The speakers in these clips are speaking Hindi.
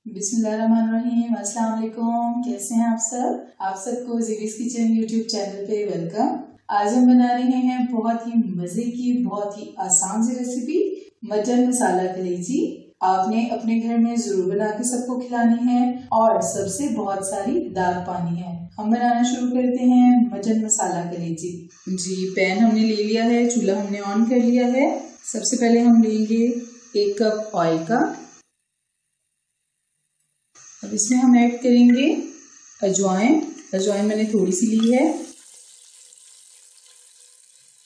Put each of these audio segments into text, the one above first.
बिस्मिल्लाहिर्रहमानिर्रहीम। अस्सलाम वालेकुम। कैसे हैं आप सब? आप सबको ज़ीवीज़ किचन यूट्यूब चैनल पे वेलकम। आज हम बना रहे हैं बहुत ही मज़े की, बहुत ही आसान सी रेसिपी मटन मसाला कलेजी। आपने अपने घर में ज़रूर बना के सबको खिलानी है और सबसे बहुत सारी दाग पानी है। हम बनाना शुरू करते हैं मटन मसाला कलेजी। जी, पैन हमने ले लिया है, चूल्हा हमने ऑन कर लिया है। सबसे पहले हम लेंगे 1 कप ऑयल का। अब इसमें हम ऐड करेंगे अजवाइन। अजवाइन मैंने थोड़ी सी ली है।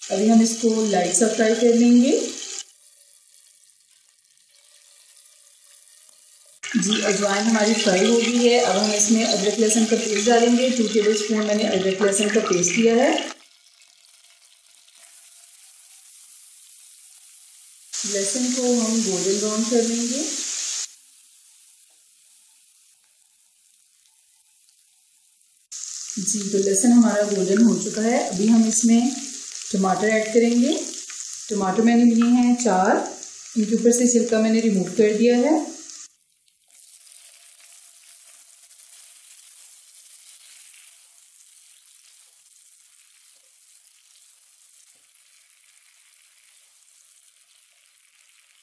अभी हम इसको लाइट सा फ्राई कर लेंगे। जी, अजवाइन हमारी फ्राई हो गई है। अब हम इसमें अदरक लहसुन का पेस्ट डालेंगे। 2 टेबलस्पून मैंने अदरक लहसुन का पेस्ट लिया है। लहसुन को हम गोल्डन ब्राउन कर लेंगे। जी, तो लहसुन हमारा गोल्डन हो चुका है। अभी हम इसमें टमाटर ऐड करेंगे। टमाटर मैंने लिए हैं 4। इनके ऊपर से छिलका मैंने रिमूव कर दिया है।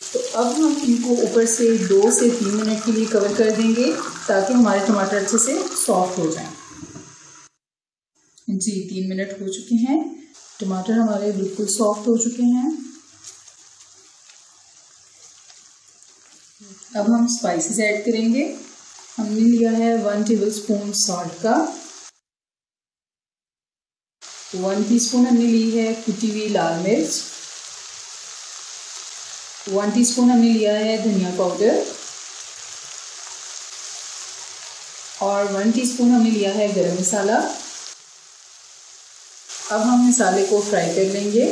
तो अब हम इनको ऊपर से 2 से 3 मिनट के लिए कवर कर देंगे ताकि हमारे टमाटर अच्छे से सॉफ्ट हो जाएं। जी, 3 मिनट हो चुके हैं। टमाटर हमारे बिल्कुल सॉफ्ट हो चुके हैं। अब हम स्पाइसेस ऐड करेंगे। हमने लिया है 1 टेबलस्पून सॉल्ट का, 1 टीस्पून हमने ली है कुटी हुई लाल मिर्च, 1 टीस्पून हमने लिया है धनिया पाउडर और 1 टीस्पून हमने लिया है गरम मसाला। अब हम मसाले को फ्राई कर लेंगे।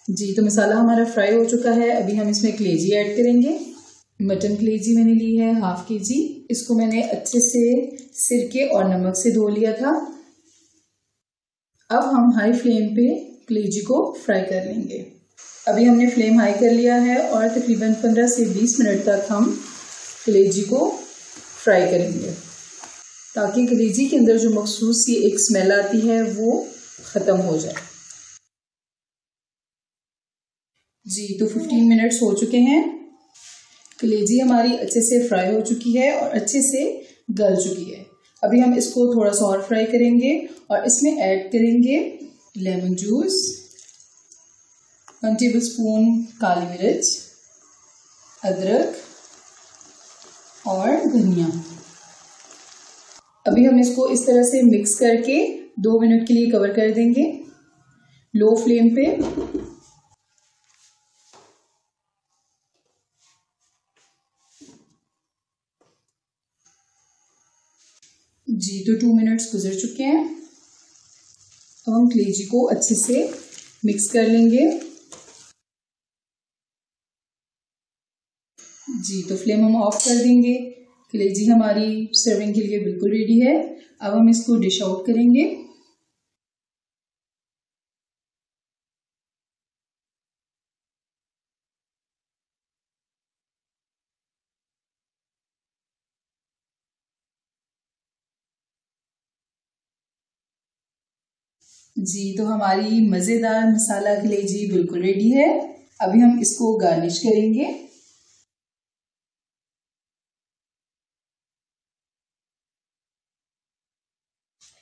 जी, तो मसाला हमारा फ्राई हो चुका है। अभी हम इसमें कलेजी ऐड करेंगे। मटन कलेजी मैंने ली है ½ kg। इसको मैंने अच्छे से सिरके और नमक से धो लिया था। अब हम हाई फ्लेम पे कलेजी को फ्राई कर लेंगे। अभी हमने फ्लेम हाई कर लिया है और तकरीबन 15 से 20 मिनट तक हम कलेजी को फ्राई करेंगे ताकि कलेजी के अंदर जो मखसूस सी एक स्मेल आती है वो ख़त्म हो जाए। जी, तो 15 मिनट्स हो चुके हैं। कलेजी हमारी अच्छे से फ्राई हो चुकी है और अच्छे से गल चुकी है। अभी हम इसको थोड़ा सा और फ्राई करेंगे और इसमें ऐड करेंगे लेमन जूस, 1 टेबलस्पून काली मिर्च, अदरक और धनिया। अभी हम इसको इस तरह से मिक्स करके 2 मिनट के लिए कवर कर देंगे लो फ्लेम पे। जी, तो 2 मिनट्स गुजर चुके हैं। अब हम कलेजी को अच्छे से मिक्स कर लेंगे। जी, तो फ्लेम हम ऑफ कर देंगे। कलेजी हमारी सर्विंग के लिए बिल्कुल रेडी है। अब हम इसको डिश आउट करेंगे। जी, तो हमारी मज़ेदार मसाला कलेजी बिल्कुल रेडी है। अभी हम इसको गार्निश करेंगे।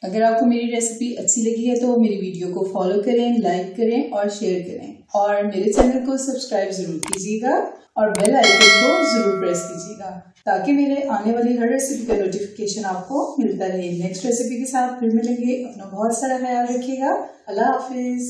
अगर आपको मेरी रेसिपी अच्छी लगी है तो मेरी वीडियो को फॉलो करें, लाइक करें और शेयर करें और मेरे चैनल को सब्सक्राइब ज़रूर कीजिएगा और बेल आइकन को ज़रूर प्रेस कीजिएगा ताकि मेरे आने वाली हर रेसिपी का नोटिफिकेशन आपको मिलता रहे। नेक्स्ट रेसिपी के साथ फिर मिलेंगे। अपना बहुत सारा ख्याल रखिएगा। अल्लाह हाफिज़।